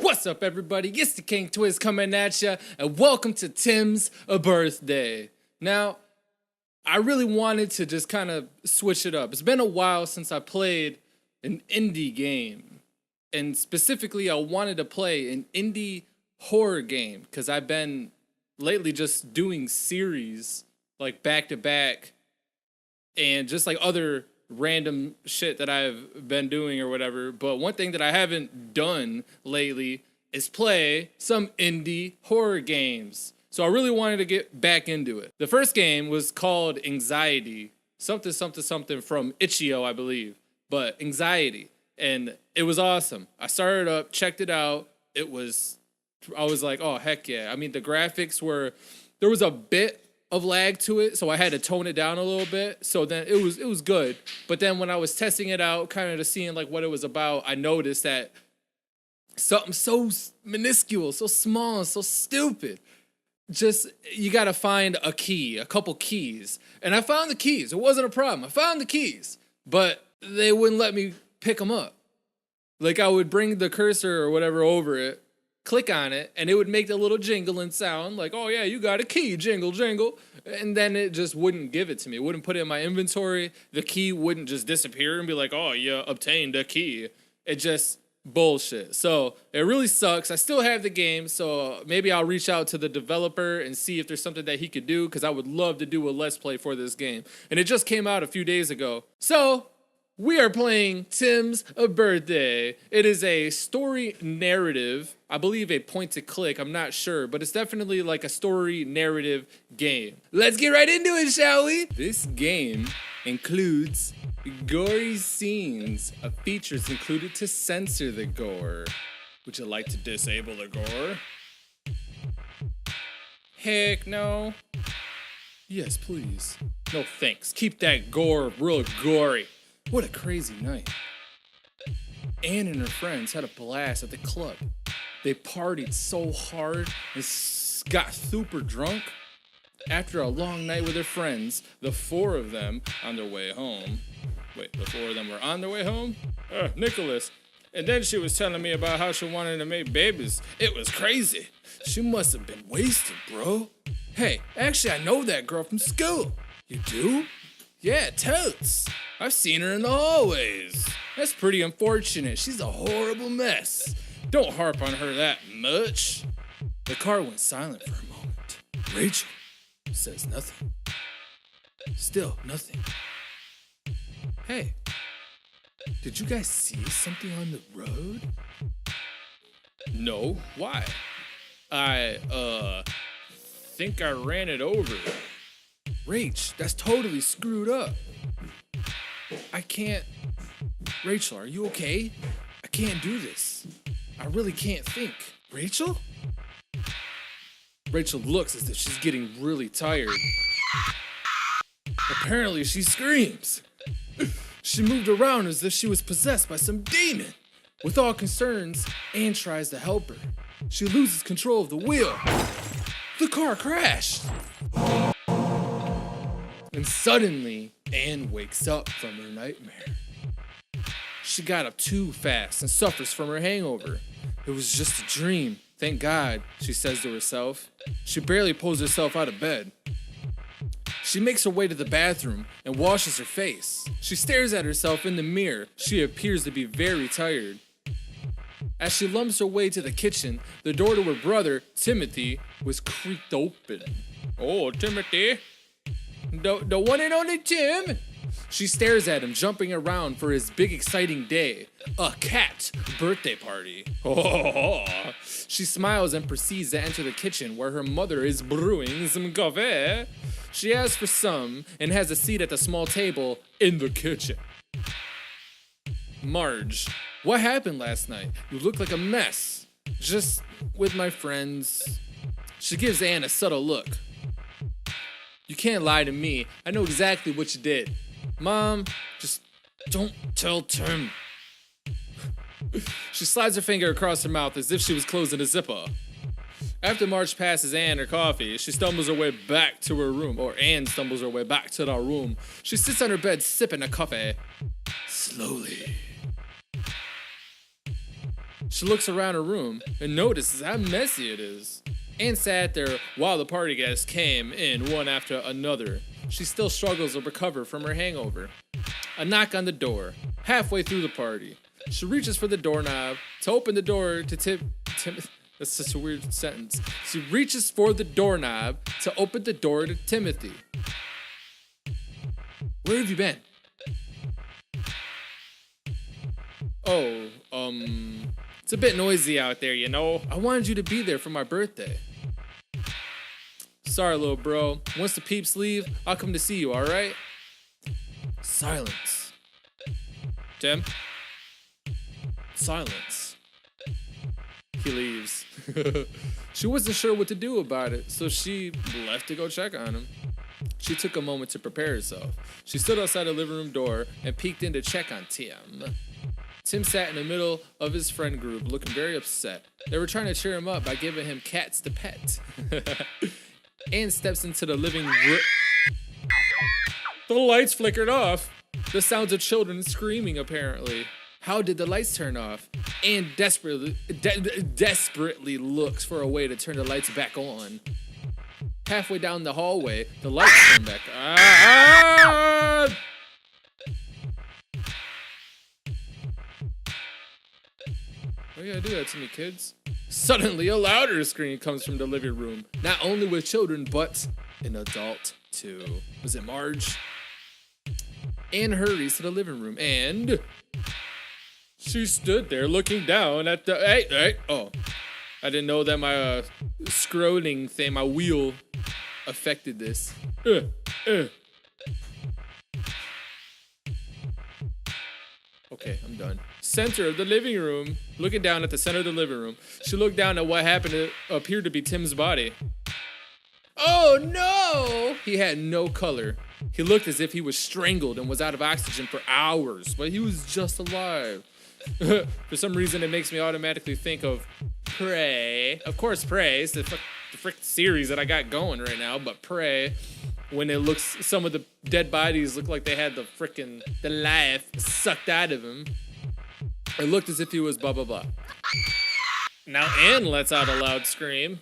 What's up, everybody? It's the King Twiz coming at ya, and welcome to Tim's birthday. Now, I really wanted to just kind of switch it up. It's been a while since I played an indie game, and specifically, I wanted to play an indie horror game because I've been lately just doing series like back to back, and just like other random shit that I've been doing or whatever. But one thing that I haven't done lately is play some indie horror games. So I really wanted to get back into it. The first game was called Anxiety. Something from Itch.io, I believe. But Anxiety. And it was awesome. I started up, checked it out. I was like, oh, heck yeah. I mean, the graphics there was a bit of lag to it, so I had to tone it down a little bit. So then it was good. But then when I was testing it out, kind of seeing like what it was about, I noticed that something so minuscule, so small, so stupid. Just, you gotta find a couple keys. And I found the keys. It wasn't a problem. I found the keys, but they wouldn't let me pick them up. Like, I would bring the cursor or whatever over it, click on it, and it would make the little jingling sound like, oh yeah, you got a key, jingle, jingle. And then it just wouldn't give it to me. It wouldn't put it in my inventory. The key wouldn't just disappear and be like, oh, you obtained a key. It just bullshit. So it really sucks. I still have the game, so maybe I'll reach out to the developer and see if there's something that he could do, because I would love to do a Let's Play for this game. And it just came out a few days ago. So we are playing Tim's Birthday. It is a story narrative, I believe a point-to-click, I'm not sure, but it's definitely like a story narrative game. Let's get right into it, shall we? This game includes gory scenes. Features included to censor the gore. Would you like to disable the gore? Heck no. Yes, please. No thanks. Keep that gore real gory. What a crazy night. Anne and her friends had a blast at the club. They partied so hard and got super drunk. After a long night with their friends, the four of them on their way home. Wait, the four of them were on their way home? Nicholas. And then she was telling me about how she wanted to make babies. It was crazy. She must have been wasted, bro. Hey, actually, I know that girl from school. You do? Yeah, totes. I've seen her in the hallways. That's pretty unfortunate. She's a horrible mess. Don't harp on her that much. The car went silent for a moment. Rachel says nothing. Still nothing. Hey, did you guys see something on the road? No, why? I think I ran it over. Rach, that's totally screwed up. I can't. Rachel, are you okay? I can't do this. I really can't think. Rachel? Rachel looks as if she's getting really tired. Apparently, she screams. She moved around as if she was possessed by some demon. With all concerns, Anne tries to help her. She loses control of the wheel. The car crashed. And suddenly, Anne wakes up from her nightmare. She got up too fast and suffers from her hangover. It was just a dream. Thank God, she says to herself. She barely pulls herself out of bed. She makes her way to the bathroom and washes her face. She stares at herself in the mirror. She appears to be very tired. As she lumps her way to the kitchen, the door to her brother, Timothy, was creaked open. Oh, Timothy. The one and only Tim. She stares at him, jumping around for his big exciting day. A cat birthday party. Oh. She smiles and proceeds to enter the kitchen where her mother is brewing some coffee. She asks for some and has a seat at the small table in the kitchen. Marge, what happened last night? You look like a mess. Just with my friends. She gives Anne a subtle look. You can't lie to me. I know exactly what you did. Mom, just don't tell Tim. She slides her finger across her mouth as if she was closing a zipper. After Marge passes Anne her coffee, she stumbles her way back to her room, or Anne stumbles her way back to the room. She sits on her bed sipping a coffee. Slowly. She looks around her room and notices how messy it is. Anne sat there while the party guests came in one after another. She still struggles to recover from her hangover. A knock on the door, halfway through the party. She reaches for the doorknob to open the door to Timothy. That's such a weird sentence. She reaches for the doorknob to open the door to Timothy. Where have you been? Oh, it's a bit noisy out there, you know. I wanted you to be there for my birthday. Sorry, little bro. Once the peeps leave, I'll come to see you, alright? Silence. Tim? Silence. He leaves. She wasn't sure what to do about it, so she left to go check on him. She took a moment to prepare herself. She stood outside the living room door and peeked in to check on Tim. Tim sat in the middle of his friend group, looking very upset. They were trying to cheer him up by giving him cats to pet. Anne steps into the living room. The lights flickered off. The sounds of children screaming, apparently. How did the lights turn off? Anne desperately looks for a way to turn the lights back on. Halfway down the hallway, the lights turn back on. Why you gotta do that to me, kids? Suddenly, a louder scream comes from the living room. Not only with children, but an adult, too. Was it Marge? Anne hurries to the living room, and she stood there looking down at the... Hey! Oh, I didn't know that my scrolling thing, my wheel, affected this. Okay, I'm done. Center of the living room. Looking down at the center of the living room. She looked down at what happened to appear to be Tim's body. Oh no! He had no color. He looked as if he was strangled and was out of oxygen for hours, but he was just alive. For some reason, it makes me automatically think of Prey. Of course, Prey. It's the frick series that I got going right now, but Prey. When it looks, some of the dead bodies look like they had the life sucked out of him. It looked as if he was blah, blah, blah. Now Anne lets out a loud scream.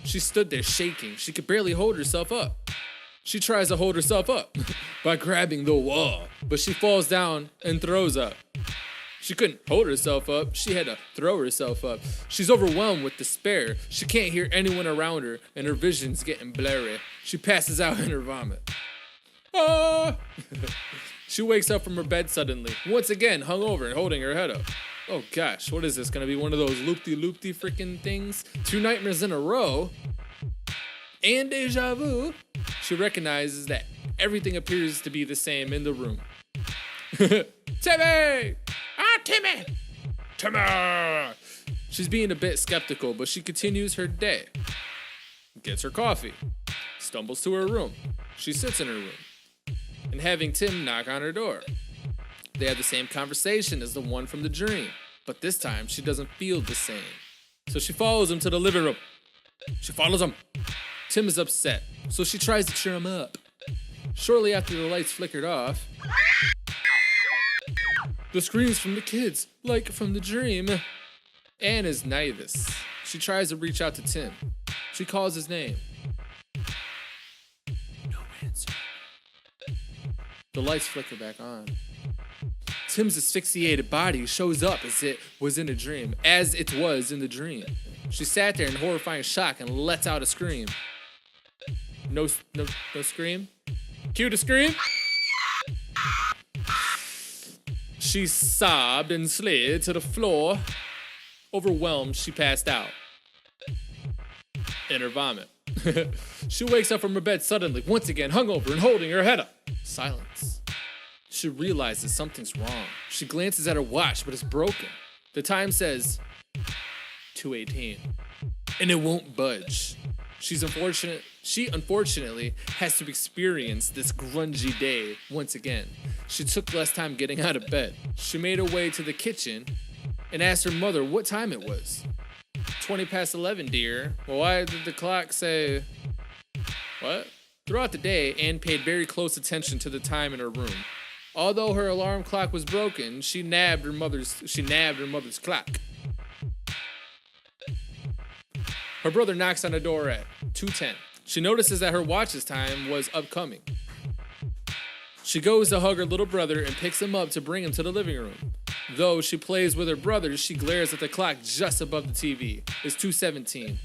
She stood there shaking. She could barely hold herself up. She tries to hold herself up by grabbing the wall, but she falls down and throws up. She couldn't hold herself up. She had to throw herself up. She's overwhelmed with despair. She can't hear anyone around her, and her vision's getting blurry. She passes out in her vomit. Ah! She wakes up from her bed suddenly, once again hungover and holding her head up. Oh gosh, what is this? Gonna be one of those loop-de-loop-de freaking things? 2 nightmares in a row? And deja vu. She recognizes that everything appears to be the same in the room. Timmy! Ah, Timmy! Timmy! She's being a bit skeptical, but she continues her day. Gets her coffee. Stumbles to her room. She sits in her room. And having Tim knock on her door. They have the same conversation as the one from the dream, but this time she doesn't feel the same. So she follows him to the living room. She follows him. Tim is upset, so she tries to cheer him up. Shortly after the lights flickered off, the screams from the kids, like from the dream. Anne is nervous. She tries to reach out to Tim. She calls his name. No answer. The lights flicker back on. Tim's asphyxiated body shows up as it was in the dream. She sat there in horrifying shock and lets out a scream. No scream? Cue to scream? She sobbed and slid to the floor. Overwhelmed, she passed out. In her vomit. She wakes up from her bed suddenly, once again hungover and holding her head up. Silence. She realizes something's wrong. She glances at her watch, but it's broken. The time says 2:18, and it won't budge. She unfortunately has to experience this grungy day once again. She took less time getting out of bed. She made her way to the kitchen and asked her mother what time it was. 20 past 11, dear. Well, why did the clock say... What? Throughout the day, Anne paid very close attention to the time in her room. Although her alarm clock was broken, she nabbed her mother's clock. Her brother knocks on the door at 2:10. She notices that her watch's time was upcoming. She goes to hug her little brother and picks him up to bring him to the living room. Though she plays with her brother, she glares at the clock just above the TV. It's 2:17.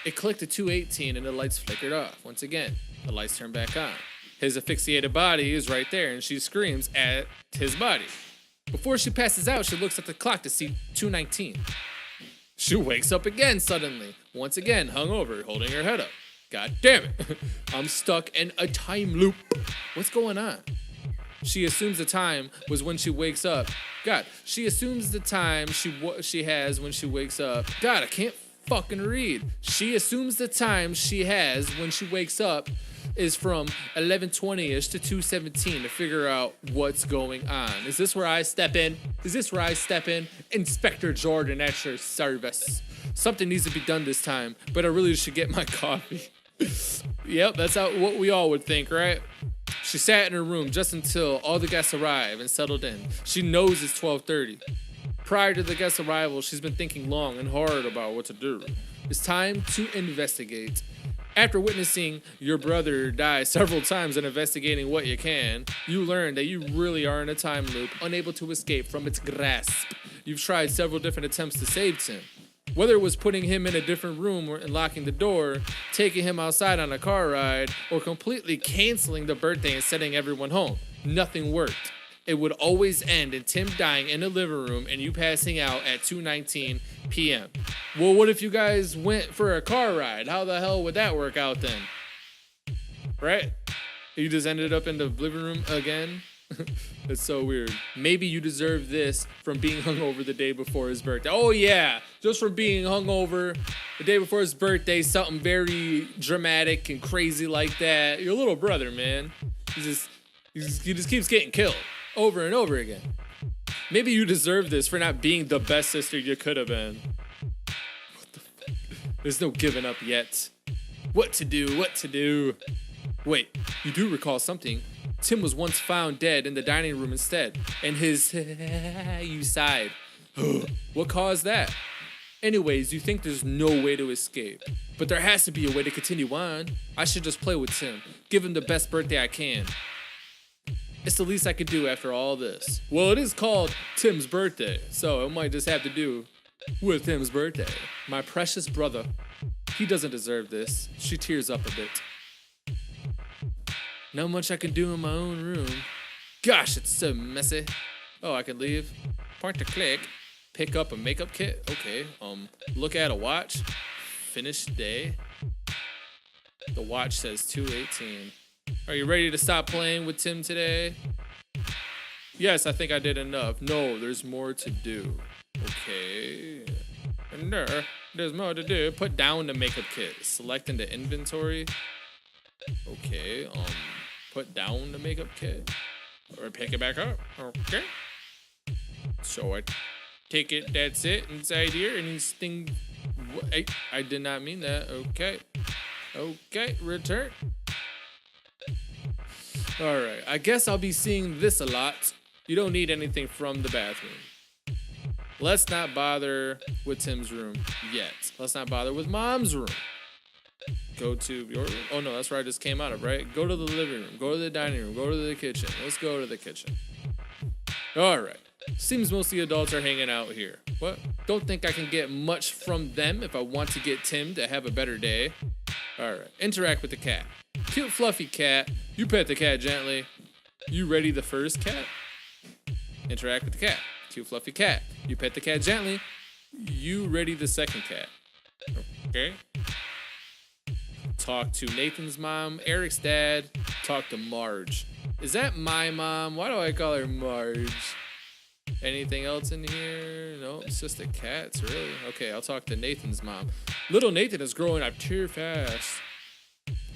It clicked at 2:18 and the lights flickered off. Once again, the lights turn back on. His asphyxiated body is right there and she screams at his body. Before she passes out, she looks at the clock to see 2:19. She wakes up again suddenly, once again hungover, holding her head up. God damn it, I'm stuck in a time loop. What's going on? She assumes the time was when she wakes up. God, she assumes the time she has when she wakes up. God, I can't fucking read. She assumes the time she has when she wakes up is from 11:20ish to 2:17 to figure out what's going on. Is this where I step in? Is this where I step in? Inspector Jordan at your service. Something needs to be done this time, but I really should get my coffee. Yep, that's what we all would think, right? She sat in her room just until all the guests arrived and settled in. She knows it's 12:30. Prior to the guest's arrival, she's been thinking long and hard about what to do. It's time to investigate. After witnessing your brother die several times and investigating what you can, you learn that you really are in a time loop, unable to escape from its grasp. You've tried several different attempts to save Tim. Whether it was putting him in a different room and locking the door, taking him outside on a car ride, or completely canceling the birthday and sending everyone home, nothing worked. It would always end in Tim dying in the living room and you passing out at 2:19 p.m. Well, what if you guys went for a car ride? How the hell would that work out then? Right? You just ended up in the living room again? It's so weird. Maybe you deserve this from being hungover the day before his birthday. Oh yeah, just from being hungover the day before his birthday, something very dramatic and crazy like that. Your little brother, man. He just keeps getting killed over and over again. Maybe you deserve this for not being the best sister you could have been. What the fuck? There's no giving up yet. What to do? Wait, you do recall something. Tim was once found dead in the dining room instead, and his you sighed. What caused that? Anyways, you think there's no way to escape, but there has to be a way to continue on. I should just play with Tim, give him the best birthday I can. It's the least I could do after all this. Well, it is called Tim's birthday, so it might just have to do with Tim's birthday. My precious brother, he doesn't deserve this. She tears up a bit. Not much I can do in my own room. Gosh, it's so messy. Oh, I can leave. Point to click. Pick up a makeup kit. Okay. Look at a watch. Finish day. The watch says 2:18. Are you ready to stop playing with Tim today? Yes, I think I did enough. No, there's more to do. Okay. And there's more to do. Put down the makeup kit. Select into inventory. Okay. Put down the makeup kit. Or pick it back up. Okay. So I take it, that's it, inside here, and these things. I did not mean that. Okay. Okay, return. Alright, I guess I'll be seeing this a lot. You don't need anything from the bathroom. Let's not bother with Tim's room yet. Let's not bother with Mom's room. Go to your room. Oh no, that's where I just came out of, right? Go to the living room. Go to the dining room. Go to the kitchen. Let's go to the kitchen. Alright. Seems most of the adults are hanging out here. What? Don't think I can get much from them if I want to get Tim to have a better day. Alright. Interact with the cat. Cute fluffy cat. You pet the cat gently. You ready the first cat? Interact with the cat. Cute fluffy cat. You pet the cat gently. You ready the second cat. Okay. Talk to Nathan's mom, Eric's dad. Talk to Marge. Is that my mom? Why do I call her Marge? Anything else in here? No, it's just the cats, really. Okay, I'll talk to Nathan's mom. Little Nathan is growing up too fast.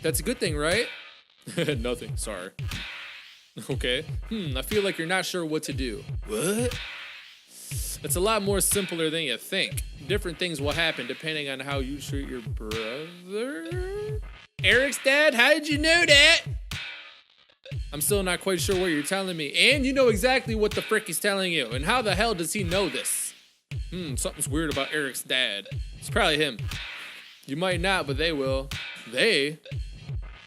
That's a good thing, right? Nothing, sorry. Okay. I feel like you're not sure what to do. What? It's a lot more simpler than you think. Different things will happen depending on how you treat your brother. Eric's dad, how did you know that? I'm still not quite sure what you're telling me. And you know exactly what the frick he's telling you. And how the hell does he know this? Something's weird about Eric's dad. It's probably him. You might not, but they will. They?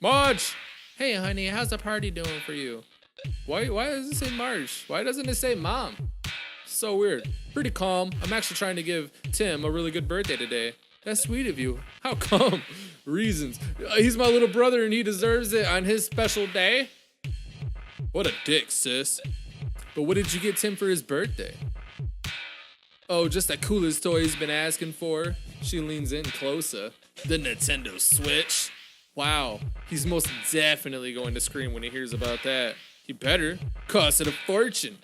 Marge! Hey, honey, how's the party doing for you? Why does it say Marge? Why doesn't it say Mom? So weird. Pretty calm. I'm actually trying to give Tim a really good birthday today. That's sweet of you. How come? Reasons. He's my little brother and he deserves it on his special day. What a dick, sis. But what did you get Tim for his birthday? Oh, just that coolest toy he's been asking for. She leans in closer. The Nintendo Switch. Wow, he's most definitely going to scream when he hears about that. He better. Costed a fortune.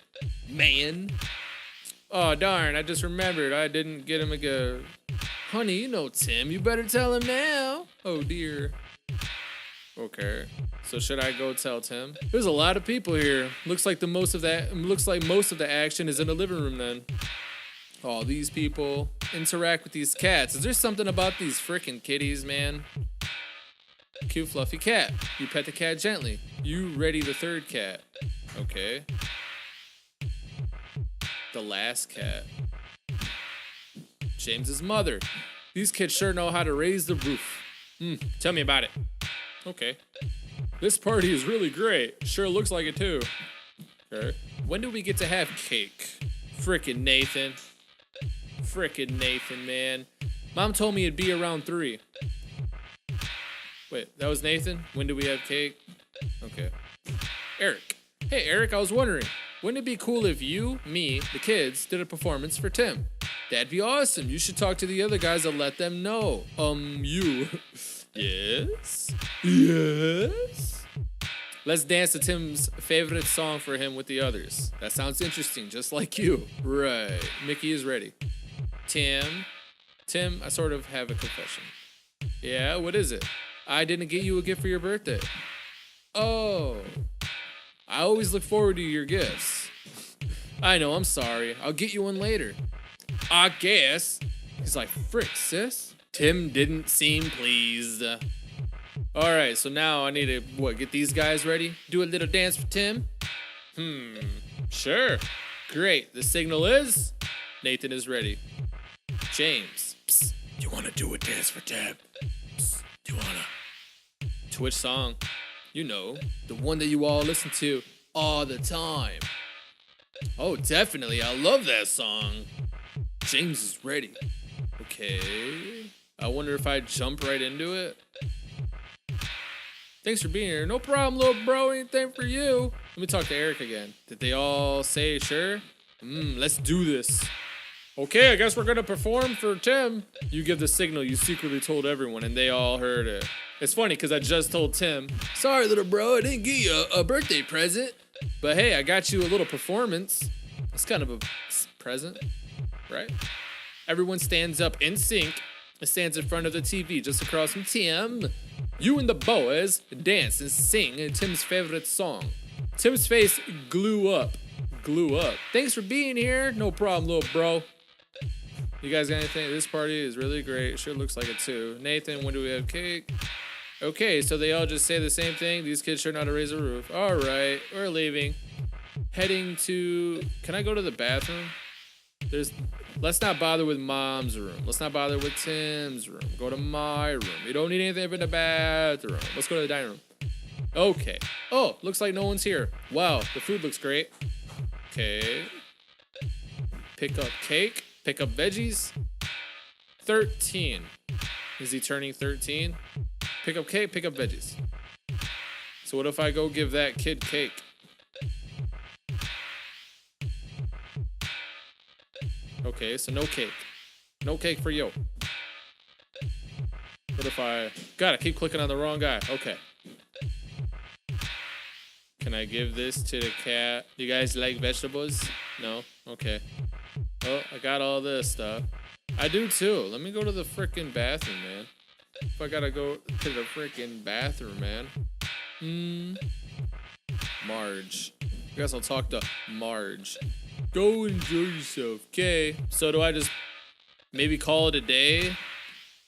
Man. Oh, darn, I just remembered I didn't get him a gift. Honey, you know Tim, you better tell him now. Oh, dear. Okay, so should I go tell Tim? There's a lot of people here. Looks like most of the action is in the living room then. Oh, these people interact with these cats. Is there something about these frickin' kitties, man? Cute fluffy cat. You pet the cat gently. You ready the third cat. Okay. The last cat. James's mother. These kids sure know how to raise the roof. Tell me about it. Okay. This party is really great. Sure looks like it too. Okay. When do we get to have cake? Frickin' Nathan. Frickin' Nathan, man. Mom told me it'd be around 3. Wait, that was Nathan? When do we have cake? Okay. Eric. Hey, Eric, I was wondering, wouldn't it be cool if you, me, the kids, did a performance for Tim? That'd be awesome. You should talk to the other guys and let them know. You. Yes? Yes? Let's dance to Tim's favorite song for him with the others. That sounds interesting, just like you. Right. Mickey is ready. Tim, I sort of have a confession. Yeah, what is it? I didn't get you a gift for your birthday. Oh. I always look forward to your gifts. I know, I'm sorry. I'll get you one later. I guess. He's like, frick, sis. Tim didn't seem pleased. Alright, so now I need to, get these guys ready? Do a little dance for Tim? Sure. Great. The signal is Nathan is ready. James. Psst. You want to do a dance for Tim? Psst. Do you want to? To which song? You know, the one that you all listen to all the time. Oh, definitely. I love that song. James is ready. Okay. I wonder if I jump right into it. Thanks for being here. No problem, little bro. Anything for you. Let me talk to Eric again. Did they all say sure? Let's do this. Okay, I guess we're gonna perform for Tim. You give the signal you secretly told everyone and they all heard it. It's funny because I just told Tim, sorry little bro, I didn't get you a birthday present. But hey, I got you a little performance. It's kind of a present, right? Everyone stands up in sync and stands in front of the TV just across from Tim. You and the boys dance and sing Tim's favorite song. Tim's face glue up. Thanks for being here. No problem, little bro. You guys got anything? This party is really great. Sure looks like it too. Nathan, when do we have cake? Okay, so they all just say the same thing. These kids sure know how to raise a roof. All right, we're leaving. Heading to... Can I go to the bathroom? Let's not bother with Mom's room. Let's not bother with Tim's room. Go to my room. You don't need anything in the bathroom. Let's go to the dining room. Okay. Oh, looks like no one's here. Wow, the food looks great. Okay. Pick up cake. Pick up veggies. 13. Is he turning 13? Pick up cake, pick up veggies. So what if I go give that kid cake? Okay, so no cake. No cake for you. What if I... God, I keep clicking on the wrong guy. Okay. Can I give this to the cat? You guys like vegetables? No? Okay. Oh, I got all this stuff. I do too. Let me go to the frickin' bathroom, man. If I gotta go to the frickin' bathroom, man. Marge. I guess I'll talk to Marge. Go enjoy yourself. Okay. So do I just maybe call it a day?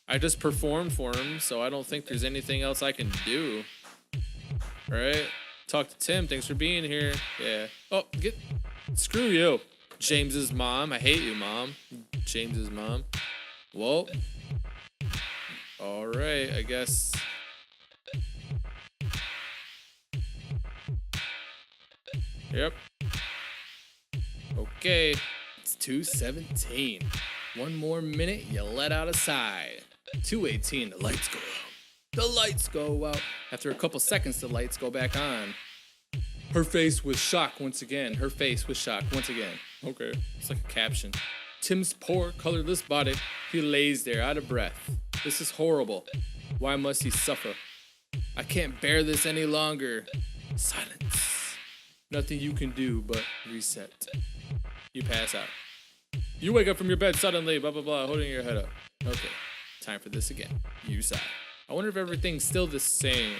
I just performed for him, so I don't think there's anything else I can do. Alright. Talk to Tim. Thanks for being here. Yeah. Oh, screw you. James's mom. I hate you, Mom. James's mom. Whoa. All right, I guess. Yep. Okay, it's 2:17. One more minute, you let out a sigh. 2:18, the lights go out. The lights go out. After a couple seconds, the lights go back on. Her face was shocked once again. Her face was shocked once again. Okay, it's like a caption. Tim's poor, colorless body, he lays there out of breath. This is horrible. Why must he suffer? I can't bear this any longer. Silence. Nothing you can do but reset. You pass out. You wake up from your bed suddenly, blah, blah, blah, holding your head up. Okay, time for this again. You sigh. I wonder if everything's still the same.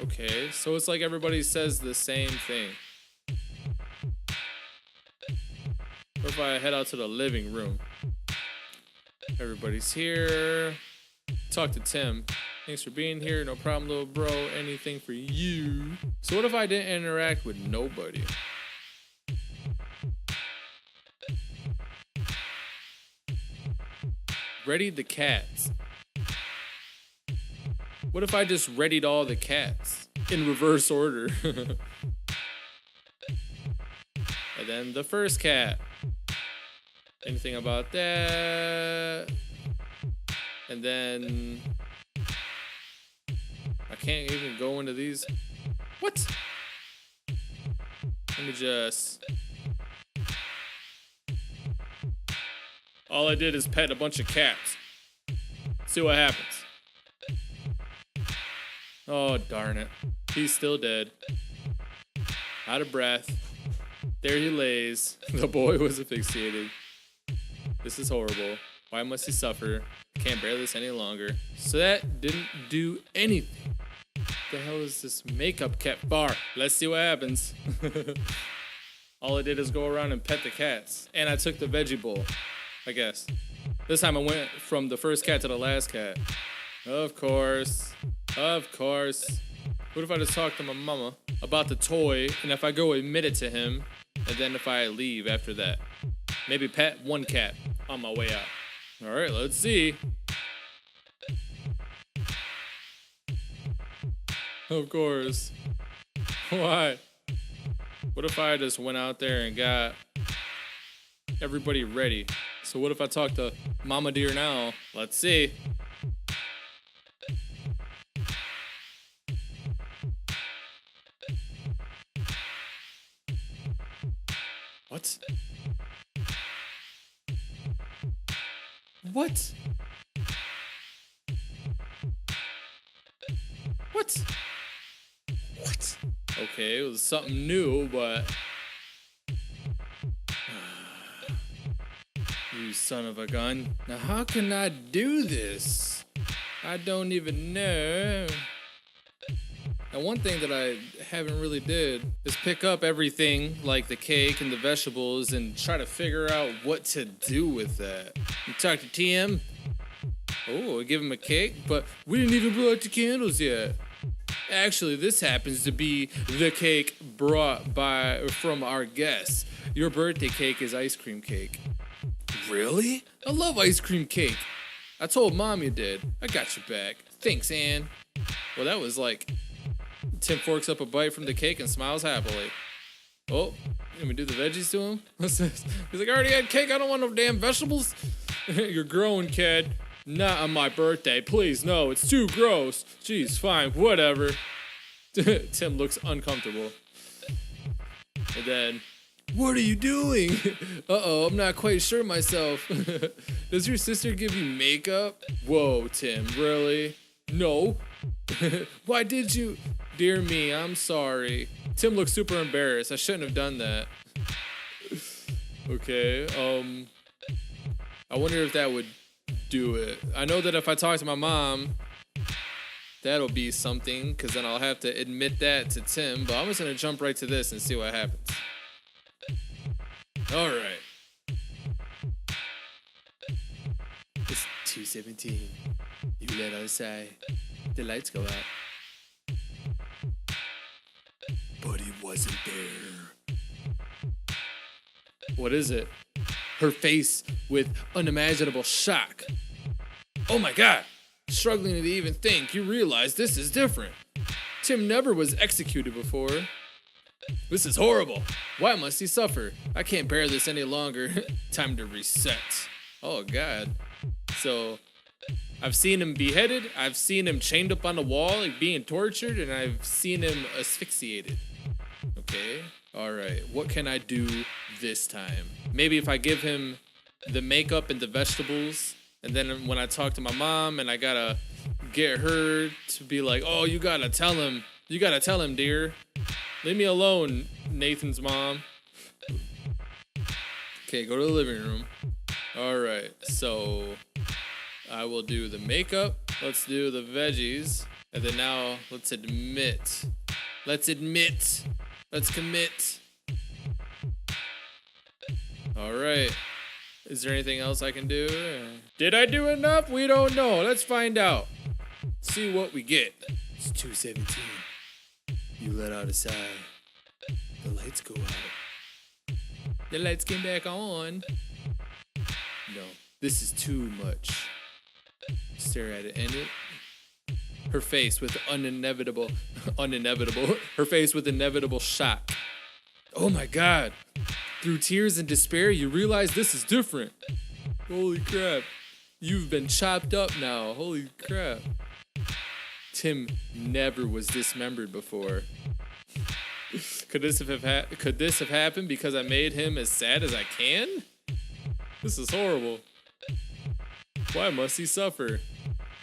Okay, so it's like everybody says the same thing. What if I head out to the living room? Everybody's here. Talk to Tim. Thanks for being here. No problem, little bro. Anything for you. So what if I didn't interact with nobody? Ready the cats. What if I just readied all the cats in reverse order? And then the first cat. Anything about that? And then I can't even go into these. What? Let me just. All I did is pet a bunch of cats. See what happens. Oh, darn it. He's still dead. Out of breath. There he lays. The boy was asphyxiated. This is horrible. Why must he suffer? Can't bear this any longer. So that didn't do anything. The hell is this makeup cat bar? Let's see what happens. All I did is go around and pet the cats. And I took the veggie bowl, I guess. This time I went from the first cat to the last cat. Of course. Of course. What if I just talk to my mama about the toy, and if I go admit it to him, and then if I leave after that? Maybe pet one cat on my way out. All right, let's see. Of course. Why? What if I just went out there and got everybody ready? So what if I talk to Mama Deer now? Let's see. What? What? What? What? Okay, it was something new, but... You son of a gun. Now how can I do this? I don't even know. Now one thing that I haven't really did is pick up everything like the cake and the vegetables and try to figure out what to do with that. You talk to TM? Oh, I give him a cake, but we didn't even blow out the candles yet. Actually, this happens to be the cake brought from our guests. Your birthday cake is ice cream cake. Really? I love ice cream cake. I told Mom you did. I got your back. Thanks, Ann. Well, that was like... Tim forks up a bite from the cake and smiles happily. Oh, let me do the veggies to him? What's this? He's like, I already had cake. I don't want no damn vegetables. You're growing, kid. Not on my birthday. Please, no. It's too gross. Jeez, fine. Whatever. Tim looks uncomfortable. And then, what are you doing? Uh-oh, I'm not quite sure myself. Does your sister give you makeup? Whoa, Tim, really? No. Why did you? Dear me, I'm sorry. Tim looks super embarrassed. I shouldn't have done that. Okay, I wonder if that would do it. I know that if I talk to my mom, that'll be something, because then I'll have to admit that to Tim, but I'm just going to jump right to this and see what happens. All right. It's 2:17. You let us say the lights go out. But he wasn't there. What is it? her face with unimaginable shock. Oh my God. Struggling to even think, you realize this is different. Tim never was executed before. This is horrible. Why must he suffer? I can't bear this any longer. Time to reset. Oh God. So I've seen him beheaded. I've seen him chained up on the wall, like being tortured, and I've seen him asphyxiated. Okay. All right. What can I do this time? Maybe if I give him the makeup and the vegetables, and then when I talk to my mom and I gotta get her to be like, oh, you gotta tell him, dear. Leave me alone, Nathan's mom. Okay, go to the living room. All right, so I will do the makeup. Let's do the veggies. And then now let's admit. Let's commit. All right. Is there anything else I can do? Did I do enough? We don't know. Let's find out. See what we get. It's 2:17. You let out a sigh. The lights go out. The lights came back on. No, this is too much. Stare at it, and her face with inevitable shock. Oh my God. Through tears and despair, you realize this is different. Holy crap. You've been chopped up now. Holy crap. Tim never was dismembered before. Could this have happened because I made him as sad as I can? This is horrible. Why must he suffer?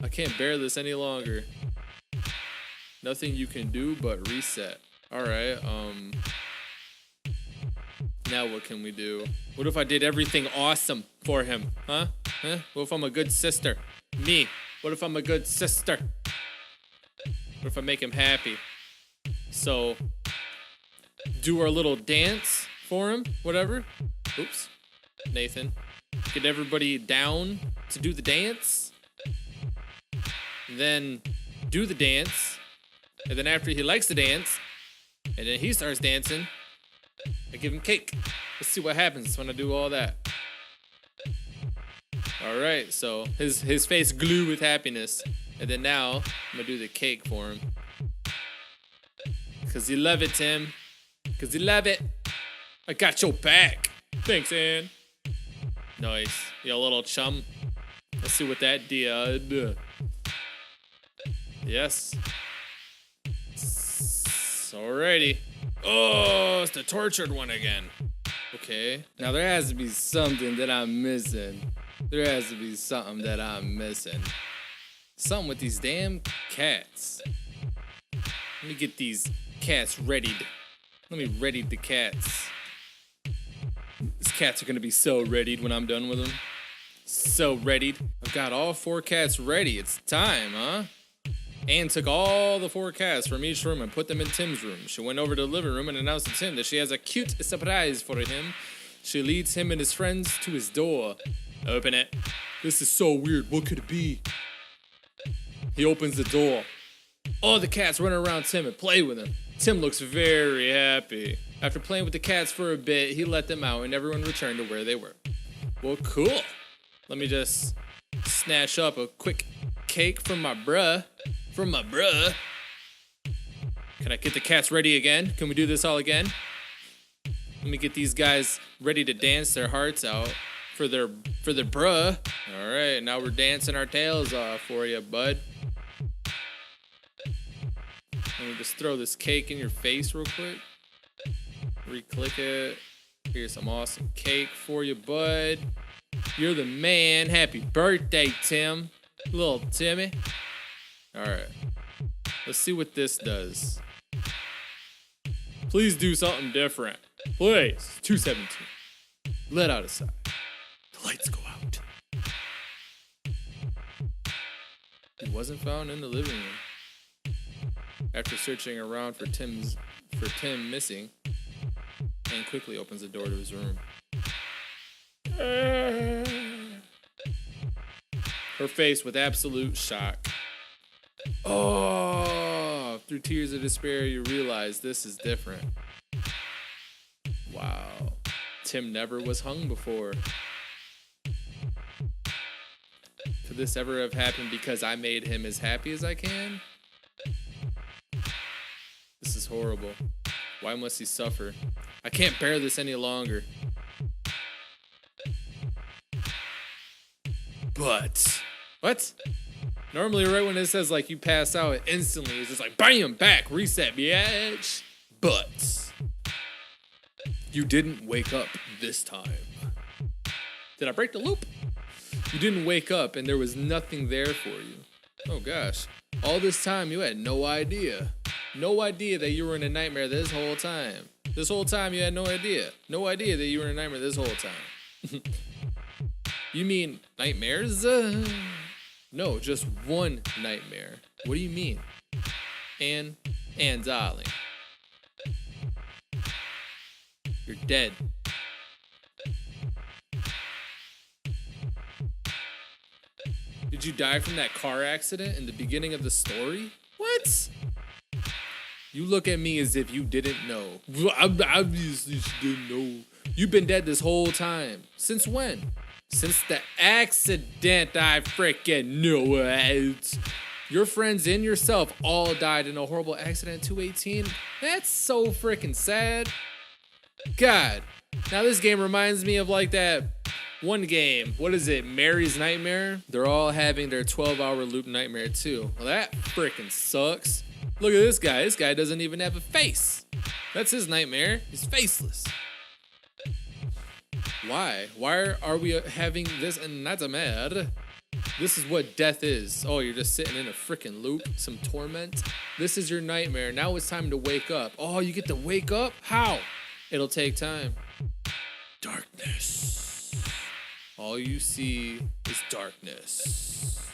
I can't bear this any longer. Nothing you can do but reset. Alright, now what can we do? What if I did everything awesome for him? Huh? What if I'm a good sister? Me. What if I'm a good sister? What if I make him happy? So, do our little dance for him, whatever. Oops. Nathan. Get everybody down to do the dance. Then do the dance. And then after he likes the dance, and then he starts dancing, I give him cake. Let's see what happens when I do all that. All right, so his face glue with happiness. And then now I'm gonna do the cake for him. Cause you love it, Tim. Cause you love it. I got your back. Thanks, Ann. Nice. You little chum. Let's see what that did. Yes. Alrighty. Oh, it's the tortured one again. Okay. Now there has to be something that I'm missing. Something with these damn cats. Let me get these cats readied. Let me ready the cats. These cats are gonna be so readied when I'm done with them. So readied. I've got all 4 cats ready. It's time, huh? Anne took all the 4 cats from each room and put them in Tim's room. She went over to the living room and announced to Tim that she has a cute surprise for him. She leads him and his friends to his door. Open it. This is so weird. What could it be? He opens the door. All the cats run around Tim and play with him. Tim looks very happy. After playing with the cats for a bit, he let them out and everyone returned to where they were. Well, cool. Let me just snatch up a quick cake from my bruh. Can I get the cats ready again? Can we do this all again? Let me get these guys ready to dance their hearts out for their bruh. All right, now we're dancing our tails off for you, bud. Let me just throw this cake in your face real quick. Re-click it. Here's some awesome cake for you, bud. You're the man. Happy birthday, Tim. Little Timmy. All right. Let's see what this does. Please do something different. Please. 2:17. Let out a sigh. The lights go out. He wasn't found in the living room. After searching around for Tim missing, Anne quickly opens the door to his room. Her face with absolute shock. Oh, through tears of despair, you realize this is different. Wow. Tim never was hung before. Could this ever have happened because I made him as happy as I can? This is horrible. Why must he suffer? I can't bear this any longer. But what? Normally right when it says like you pass out instantly, it's just like bam, back, reset, bitch. But you didn't wake up this time. Did I break the loop? You didn't wake up and there was nothing there for you. Oh gosh. All this time you had no idea. No idea that you were in a nightmare this whole time. This whole time you had no idea. No idea that you were in a nightmare this whole time. You mean nightmares? No, just one nightmare. What do you mean? Anne darling. You're dead. Did you die from that car accident in the beginning of the story? What? You look at me as if you didn't know. Obviously you didn't know. You've been dead this whole time. Since when? Since the accident, I freaking knew it. Your friends and yourself all died in a horrible accident in 218. That's so freaking sad. God. Now this game reminds me of like that one game. What is it? Mary's Nightmare? They're all having their 12-hour loop nightmare too. Well, that freaking sucks. Look at this guy. This guy doesn't even have a face. That's his nightmare. He's faceless. Why? Why are we having this nightmare? This is what death is. Oh, you're just sitting in a freaking loop. Some torment. This is your nightmare. Now it's time to wake up. Oh, you get to wake up? How? It'll take time. Darkness. All you see is darkness.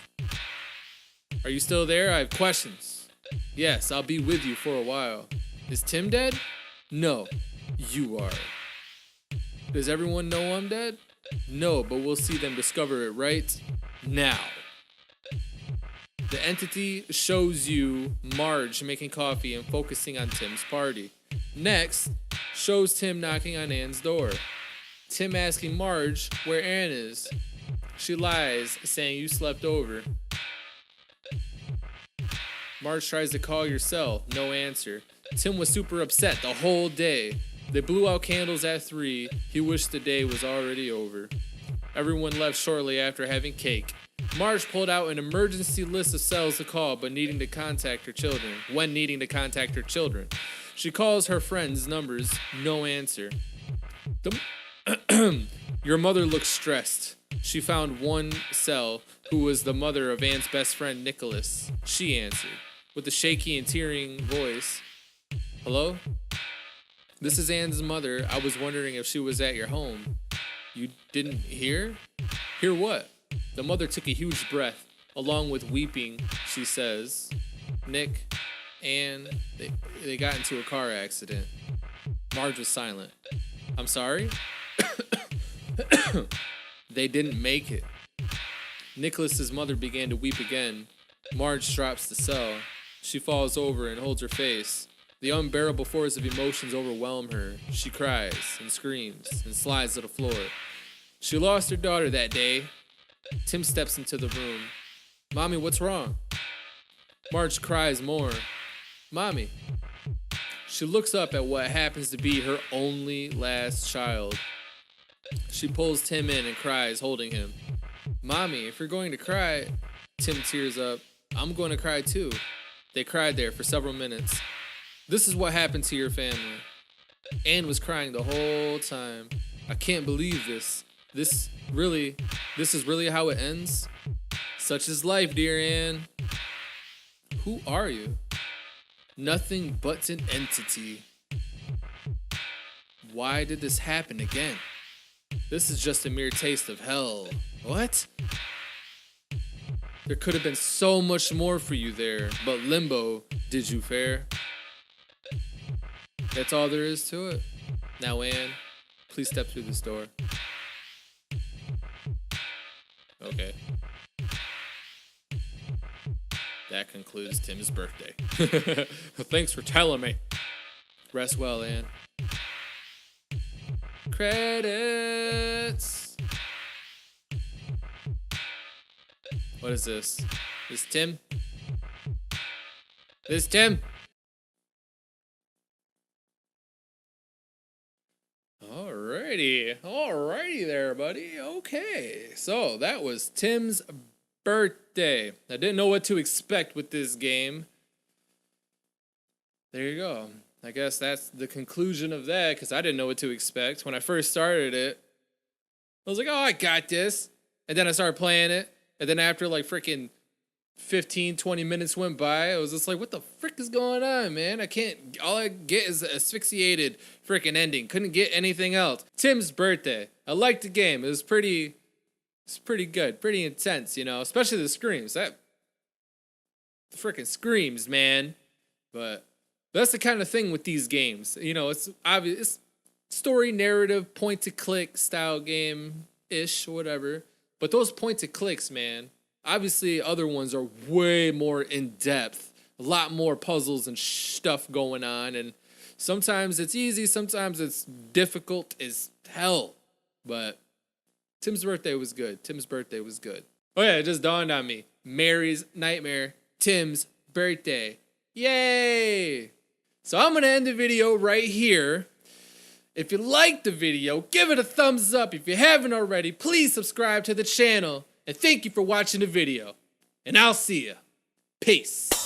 Are you still there? I have questions. Yes, I'll be with you for a while. Is Tim dead? No, you are. Does everyone know I'm dead? No, but we'll see them discover it right now. The entity shows you Marge making coffee and focusing on Tim's party. Next, shows Tim knocking on Anne's door. Tim asking Marge where Anne is. She lies, saying you slept over. Marge tries to call your cell, no answer. Tim was super upset the whole day. They blew out candles at 3. He wished the day was already over. Everyone left shortly after having cake. Marge pulled out an emergency list of cells to call when needing to contact her children. She calls her friends' numbers, no answer. Your mother looks stressed. She found one cell who was the mother of Anne's best friend, Nicholas. She answered with a shaky and tearing voice. Hello? This is Anne's mother. I was wondering if she was at your home. You didn't hear? Hear what? The mother took a huge breath. Along with weeping, she says, Nick, Anne, they got into a car accident. Marge was silent. I'm sorry? They didn't make it. Nicholas's mother began to weep again. Marge drops the cell. She falls over and holds her face. The unbearable force of emotions overwhelm her. She cries and screams and slides to the floor. She lost her daughter that day. Tim steps into the room. Mommy, what's wrong? Marge cries more. Mommy. She looks up at what happens to be her only last child. She pulls Tim in and cries, holding him. Mommy, if you're going to cry... Tim tears up. I'm going to cry too. They cried there for several minutes. This is what happened to your family. Anne was crying the whole time. I can't believe this. This is really how it ends? Such is life, dear Anne. Who are you? Nothing but an entity. Why did this happen again? This is just a mere taste of hell. What? There could have been so much more for you there, but limbo did you fare. That's all there is to it. Now, Anne, please step through this door. Okay. That concludes Tim's birthday. Thanks for telling me. Rest well, Anne. Credits. What is this? This Tim? This Tim? Alrighty there, buddy. Okay, so that was Tim's birthday. I didn't know what to expect with this game. There you go. I guess that's the conclusion of that, because I didn't know what to expect. When I first started it, I was like, oh, I got this. And then I started playing it. And then after like freaking 15, 20 minutes went by, I was just like, what the frick is going on, man? All I get is an asphyxiated freaking ending. Couldn't get anything else. Tim's birthday. I liked the game. It's pretty good. Pretty intense, you know, especially the screams. The freaking screams, man. But that's the kind of thing with these games. You know, it's obvious. It's story, narrative, point-to-click style game-ish, whatever. But those point-to-clicks, man, obviously other ones are way more in-depth. A lot more puzzles and stuff going on. And sometimes it's easy, sometimes it's difficult as hell. But Tim's birthday was good. Tim's birthday was good. Oh yeah, it just dawned on me. Mary's Nightmare, Tim's birthday. Yay! So I'm going to end the video right here. If you liked the video, give it a thumbs up. If you haven't already, please subscribe to the channel. And thank you for watching the video. And I'll see ya. Peace.